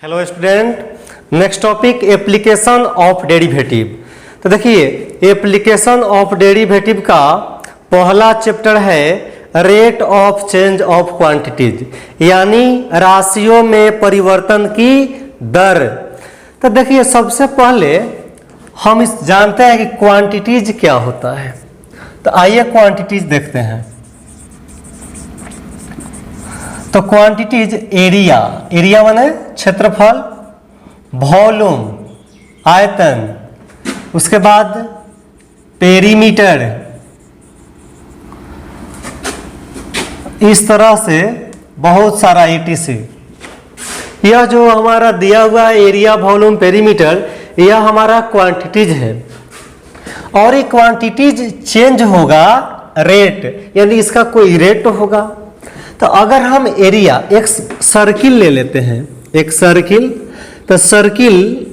Hello student, next topic application of derivative. तो देखिए application of derivative का पहला चैप्टर है rate of change of quantities, यानी राशियों में परिवर्तन की दर। तो देखिए सबसे पहले हम इस जानते हैं कि क्वांटिटीज क्या होता है। तो आइए क्वांटिटीज देखते हैं। तो क्वांटिटीज एरिया माने क्षेत्रफल, वॉल्यूम आयतन, उसके बाद पेरीमीटर, इस तरह से बहुत सारा ETC। यह जो हमारा दिया हुआ एरिया, वॉल्यूम, पेरीमीटर, यह हमारा क्वांटिटीज है। और ये क्वांटिटीज चेंज होगा रेट, यानी इसका कोई रेट होगा। तो अगर हम एरिया एक सर्किल ले लेते हैं, एक सर्किल, तो सर्किल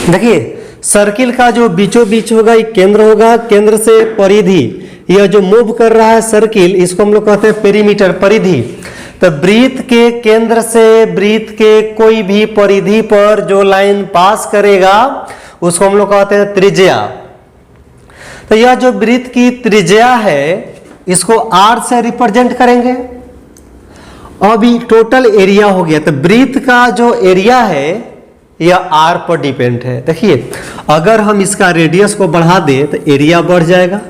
देखिए सर्किल का जो बीचों बीच होगा ये केंद्र होगा, केंद्र से परिधि, यह जो मूव कर रहा है सर्किल, इसको हम लोग कहते हैं पेरीमीटर, परिधि। तो वृत्त के केंद्र से वृत्त के कोई भी परिधि पर जो लाइन पास करेगा उसको हम लोग कहते हैं त्रिज्या। तो यह जो वृत्त की त्रिज्या है इसको R से रिप्रेजेंट करेंगे। अभी टोटल एरिया हो गया। तो वृत्त का जो एरिया है यह R पर डिपेंड है। देखिए अगर हम इसका रेडियस को बढ़ा दें तो एरिया बढ़ जाएगा,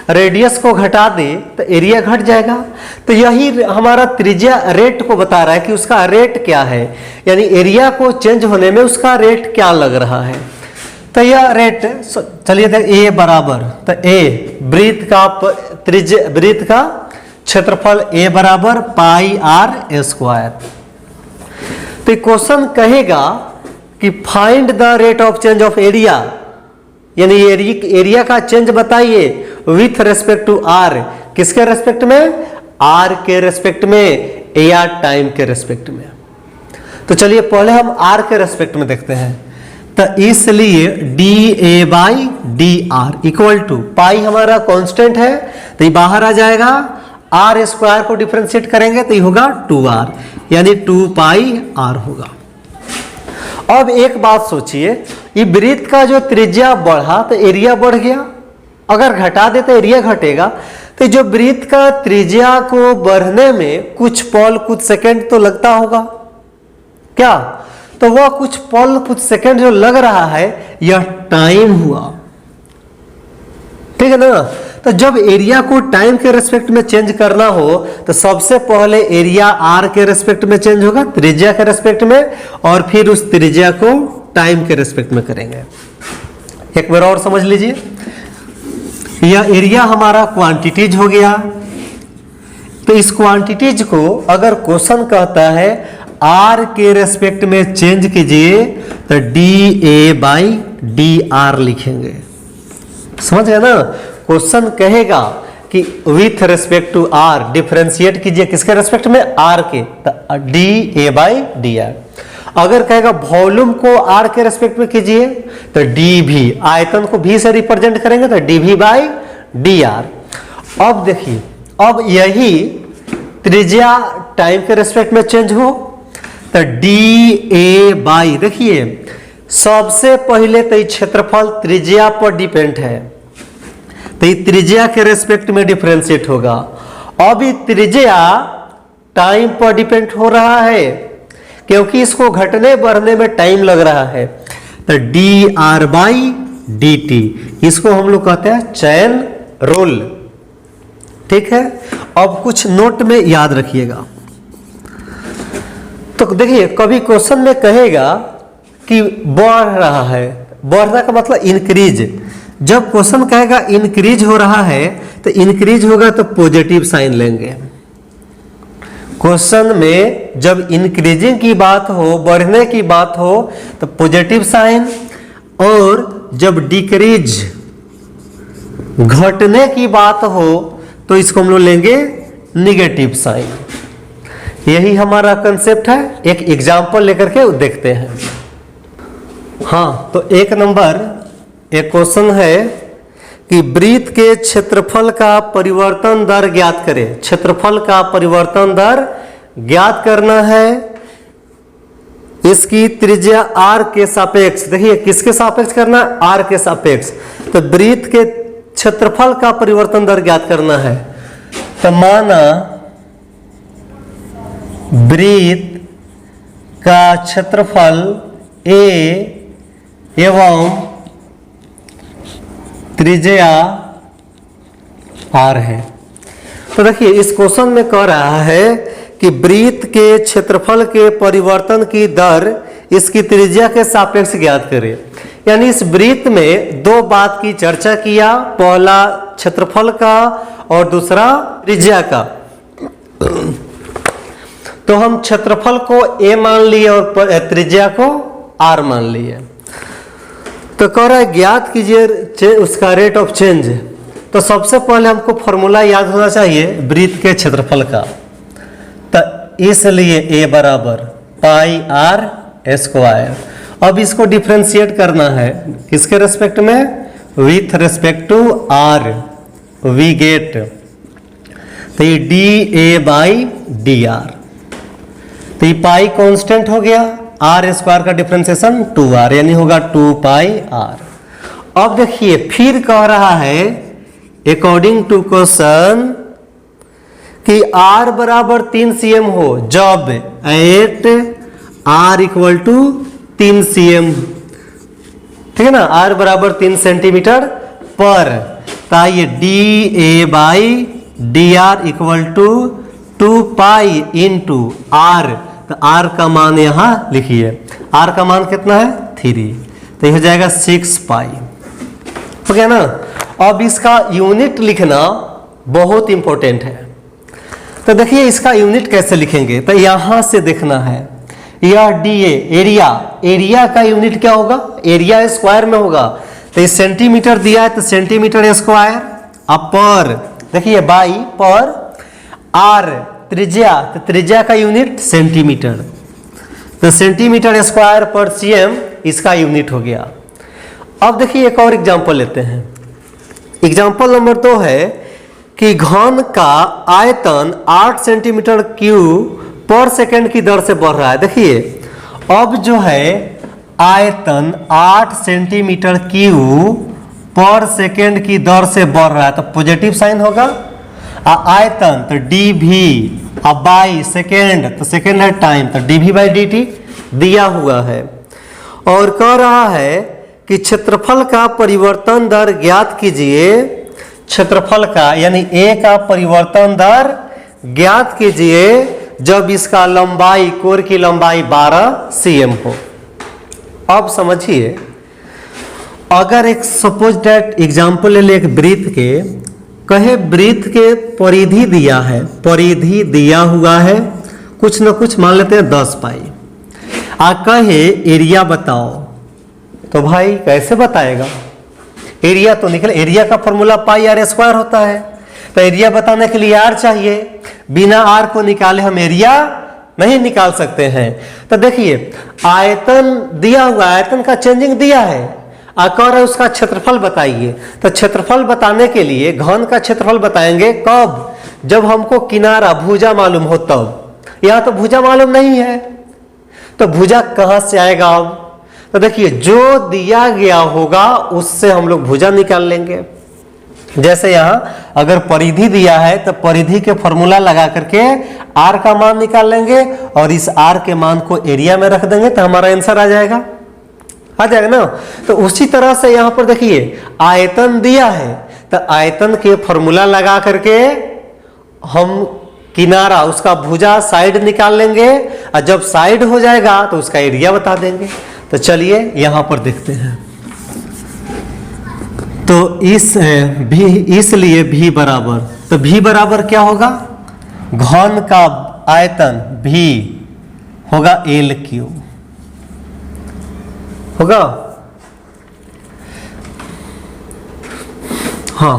रेडियस को घटा दें तो एरिया घट जाएगा। तो यही हमारा त्रिज्या रेट को बता रहा है कि उसका रेट क्या है, यानी एरिया को चेंज होने में उसका रेट क्या लग रहा है। तो यह रेट, चलिए देख A बराबर, तो A वृत्त का त्रिज्या, वृत्त का क्षेत्रफल A बराबर पाई R स्क्वायर। तो क्वेश्चन कहेगा कि find the rate of change of area, यानी एरिया का चेंज बताइए विथ रेस्पेक्ट टू R। किसके रेस्पेक्ट में? R के रेस्पेक्ट में या टाइम के रेस्पेक्ट में। तो चलिए पहले हम R के रेस्पेक्ट में देखते हैं। तो इसलिए dA/dr इक्वल टू पाई हमारा कांस्टेंट है, तो ये बाहर आ जाएगा। R स्क्वायर को डिफरेंशिएट करेंगे तो ये होगा 2R, यानी 2 पाई R होगा। अब एक बात सोचिए, ये वृत्त का जो त्रिज्या बढ़ा तो एरिया बढ़ गया, अगर घटा दे तो एरिया घटेगा। तो जो वृत्त का त्रिज्या को बढ़ने में कुछ पल, कुछ सेकंड तो लगता होगा क्या? तो वह कुछ पल, कुछ सेकंड जो लग रहा है यह टाइम हुआ, ठीक है ना। तो जब एरिया को टाइम के रेस्पेक्ट में चेंज करना हो तो सबसे पहले एरिया R के रेस्पेक्ट में चेंज होगा, त्रिज्या के रेस्पेक्ट में, और फिर उस त्रिज्या को टाइम के रेस्पेक्ट में करेंगे। एक बार और समझ लीजिए, यह एरिया हमारा क्वांटिटीज हो गया। तो इस क्वांटिटीज को अगर क्वेश्चन कहता है R के रेस्पेक्ट में चेंज कीजिए तो dA/dr लिखेंगे। समझ गए ना? क्वेश्चन कहेगा कि with respect to R differentiate कीजिए, किसके रेस्पेक्ट में? R के, तो dA/dr। अगर कहेगा वॉल्यूम को R के रेस्पेक्ट में कीजिए तो dV, आयतन को V से रिप्रेजेंट करेंगे तो dV/dr। अब देखिए, अब यही त्रिज्या टाइम के रेस्पेक्ट में चेंज हो तो dA/, देखिए सबसे पहले तो क्षेत्रफल त्रिज्या पर डिपेंड है, तो ये त्रिज्या के रेस्पेक्ट में डिफरेंशिएट होगा। अब ये त्रिज्या टाइम पर डिपेंड हो रहा है क्योंकि इसको घटने बढ़ने में टाइम लग रहा है। तो dR/dt, इसको हम लोग कहते हैं चैन रूल, ठीक है। अब कुछ नोट में याद रखिएगा। तो देखिए कभी क्वेश्चन में कहेगा कि बढ़ रहा है, बढ़ने का मतलब इंक्रीज। जब क्वेश्चन कहेगा इंक्रीज हो रहा है तो इंक्रीज होगा तो पॉजिटिव साइन लेंगे। क्वेश्चन में जब इंक्रीजिंग की बात हो, बढ़ने की बात हो तो पॉजिटिव साइन, और जब डिक्रीज, घटने की बात हो तो इसको हम लोग लेंगे निगेटिव साइन। यही हमारा कंसेप्ट है। एक एग्जाम्पल लेकर के देखते हैं। हाँ, तो एक नंबर एक क्वेश्चन है कि वृत्त के क्षेत्रफल का परिवर्तन दर ज्ञात करें। क्षेत्रफल का परिवर्तन दर ज्ञात करना है इसकी त्रिज्या r के सापेक्ष, देखिए किसके सापेक्ष करना है, r के सापेक्ष। तो वृत्त के क्षेत्रफल का परिवर्तन दर ज्ञात करना है। तो माना वृत्त का क्षेत्रफल a एवं त्रिज्या r है। तो देखिए इस क्वेश्चन में कह रहा है कि वृत्त के क्षेत्रफल के परिवर्तन की दर इसकी त्रिज्या के सापेक्ष ज्ञात करें। यानी इस वृत्त में दो बात की चर्चा किया, पहला क्षेत्रफल का और दूसरा त्रिज्या का। तो हम क्षेत्रफल को a मान लिए और त्रिज्या को r मान लिए। तो कह रहा है ज्ञात कीजिए उसका रेट ऑफ चेंज। तो सबसे पहले हमको फॉर्मूला याद होना चाहिए वृत्त के क्षेत्रफल का। तो इसलिए a बराबर पाई r स्क्वायर। अब इसको डिफरेंशिएट करना है किसके रेस्पेक्ट में, with respect to r। We get तो ये dA बाई dr। तो ये पाई कांस्टेंट हो गया, r स्क्वायर का डिफरेंशिएशन 2r यानी होगा 2 पाई r। अब देखिए फिर कह रहा है अकॉर्डिंग टू क्वेश्चन कि r बराबर 3 cm हो जब at r equal to 3 cm, ठीक है ना, r बराबर 3 सेंटीमीटर पर। तो ये dA by dr equal to 2 pi into r। तो r का मान यहां लिखिए, r का मान कितना है 3, तो यह हो जाएगा 6 पाई। हो गया ना। अब इसका यूनिट लिखना बहुत इंपॉर्टेंट है। तो देखिए इसका यूनिट कैसे लिखेंगे, तो यहां से देखना है यह dA एरिया, एरिया का यूनिट क्या होगा, एरिया स्क्वायर में होगा। तो ये सेंटीमीटर दिया है तो सेंटीमीटर स्क्वायर, अब पर देखिए बाई पर r त्रिज्या, तो त्रिज्या का यूनिट सेंटीमीटर, तो सेंटीमीटर स्क्वायर पर cm इसका यूनिट हो गया। अब देखिए एक और एग्जांपल लेते हैं। एग्जांपल नंबर 2 है कि घन का आयतन 8 सेंटीमीटर क्यूब पर सेकंड की दर से बढ़ रहा है। देखिए अब जो है आयतन 8 सेंटीमीटर क्यूब पर सेकंड की दर से बढ़ रहा है, तो पॉजिटिव साइन होगा। आयतन तो dv, अब बाई सेकेंड तो सेकेंड है टाइम, तो dv बाई dt दिया हुआ है। और कह रहा है कि क्षेत्रफल का परिवर्तन दर ज्ञात कीजिए, क्षेत्रफल का यानी a का परिवर्तन दर ज्ञात कीजिए जब इसका लंबाई, कोर की लंबाई 12 cm हो। अब समझिए अगर एक सपोज दैट एग्जांपल ले ले एक वृत्त के, कहे वृत्त के परिधि दिया है, परिधि दिया हुआ है कुछ न कुछ, मान लेते हैं 10 पाई। कहे एरिया बताओ, तो भाई कैसे बताएगा, एरिया तो निकले, एरिया का फॉर्मूला पाई आर स्क्वायर होता है। तो एरिया बताने के लिए आर चाहिए, बिना आर को निकाले हम एरिया नहीं निकाल सकते हैं। तो देखिए आयतन दिया हुआ, आयतन का चेंजिंग दिया है, कह रहे उसका क्षेत्रफल बताइए। तो क्षेत्रफल बताने के लिए घन का क्षेत्रफल बताएंगे कब, जब हमको किनारा भुजा मालूम हो तब। यहां तो भुजा मालूम नहीं है, तो भुजा कहां से आएगा। अब तो देखिए जो दिया गया होगा उससे हम लोग भुजा निकाल लेंगे। जैसे यहां अगर परिधि दिया है तो परिधि के फॉर्मूला लगा करके r का मान निकाल लेंगे और इस r के मान को एरिया में रख देंगे, तो हमारा आंसर आ जाएगा ना। तो उसी तरह से यहां पर देखिए आयतन दिया है, तो आयतन के फॉर्मूला लगा करके हम किनारा, उसका भुजा साइड निकाल लेंगे, और जब साइड हो जाएगा तो उसका एरिया बता देंगे। तो चलिए यहां पर देखते हैं। तो इसलिए v बराबर, तो v बराबर क्या होगा, घन का आयतन v होगा l क्यूब होगा। हाँ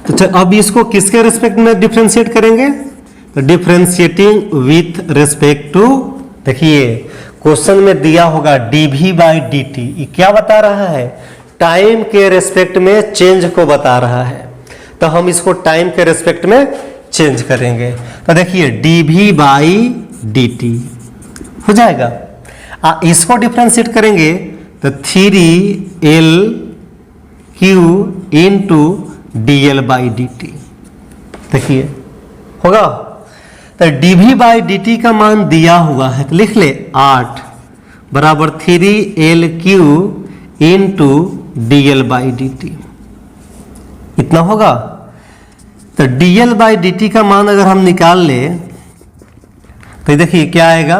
तो अब इसको किसके रिस्पेक्ट में डिफरेंशिएट करेंगे, तो डिफरेंशिएटिंग विथ रिस्पेक्ट टू, देखिए क्वेश्चन में दिया होगा dv बाई dt, ये क्या बता रहा है, टाइम के रेस्पेक्ट में चेंज को बता रहा है। तो हम इसको टाइम के रेस्पेक्ट में चेंज करेंगे। तो देखिए dv बाई dt हो जाएगा। इसको डिफ्रेंशिएट करेंगे तो 3L क्यू इंटू dl/dt। देखिए होगा, तो dv बाई dt का मान दिया हुआ है तो लिख ले 8 बराबर 3L क्यू इंटू dl/dt, इतना होगा। तो dl/dt का मान अगर हम निकाल ले तो देखिए क्या आएगा,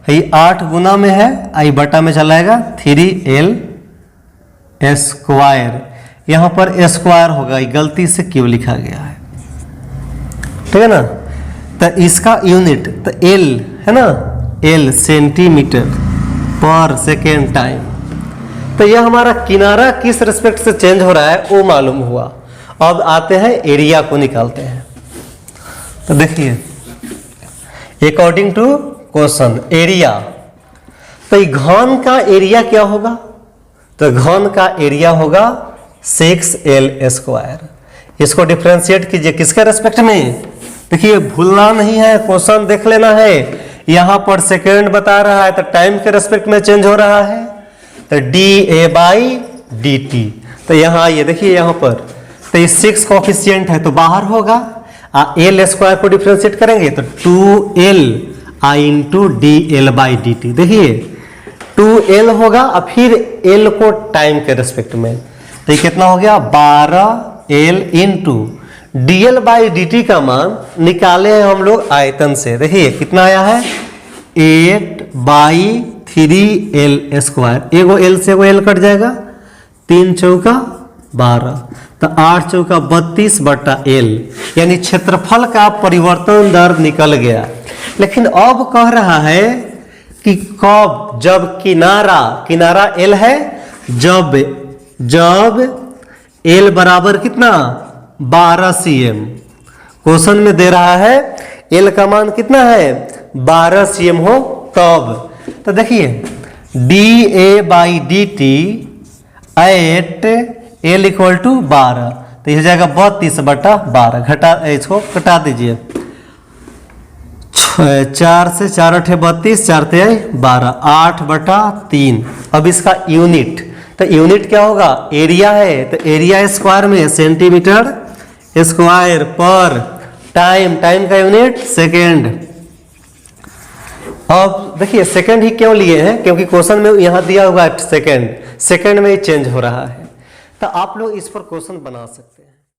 ये 8 गुना में है, आई बटा में चला जाएगा 3L स्क्वायर, यहां पर स्क्वायर होगा, ये गलती से क्यों लिखा गया है, ठीक है ना। तो इसका यूनिट तो L है ना, L सेंटीमीटर पर सेकेंड टाइम। तो यह हमारा किनारा किस रिस्पेक्ट से चेंज हो रहा है वो मालूम हुआ। अब आते हैं एरिया को निकालते हैं। तो देखिए अकॉर्डिंग टू क्वेश्चन एरिया, तो घन का एरिया क्या होगा, तो घन का एरिया होगा 6L स्क्वायर। इसको डिफ्रेंशिएट कीजिए किसके रेस्पेक्ट में, देखिए भूलना नहीं है, क्वेश्चन देख लेना है। यहां पर सेकेंड बता रहा है तो टाइम के रेस्पेक्ट में चेंज हो रहा है, तो dA/dt। तो यहाँ ये देखिए यहाँ पर तो ये 6 कोफिशिएंट है तो बाहर होगा, L स्क्वायर को डिफ्रेंशिएट करेंगे तो 2L इंटू dl/dt। देखिए 2L होगा और फिर L को टाइम के रेस्पेक्ट में, तो ये कितना हो गया 12L इंटू dl/dt का मान निकाले हैं हम लोग आयतन से। देखिए कितना आया है 8/3L स्क्वायर, एगो L से एगो L कट जाएगा, 3 चौका 12, तो 8 चौका 32 बटा L, यानी क्षेत्रफल का परिवर्तन दर निकल गया। लेकिन अब कह रहा है कि कब, जब किनारा L है, जब L बराबर कितना 12 cm, क्वेश्चन में दे रहा है L का मान कितना है 12 cm हो तब। तो देखिए dA/dt eight L equal to 12, तो यह जाएगा 32 बटा 12, घटा इसको कटा दीजिए, 4 से 4 8 32, 4 3 12, 8 बटा 3। अब इसका यूनिट, तो यूनिट क्या होगा एरिया है, तो एरिया स्क्वायर में सेंटीमीटर स्क्वायर पर टाइम का यूनिट सेकेंड। अब देखिए सेकेंड ही क्यों लिए हैं, क्योंकि क्वेश्चन में यहां दिया हुआ है सेकेंड में ही चेंज हो रहा है। तो आप लोग इस पर क्वेश्चन बना सकते हैं।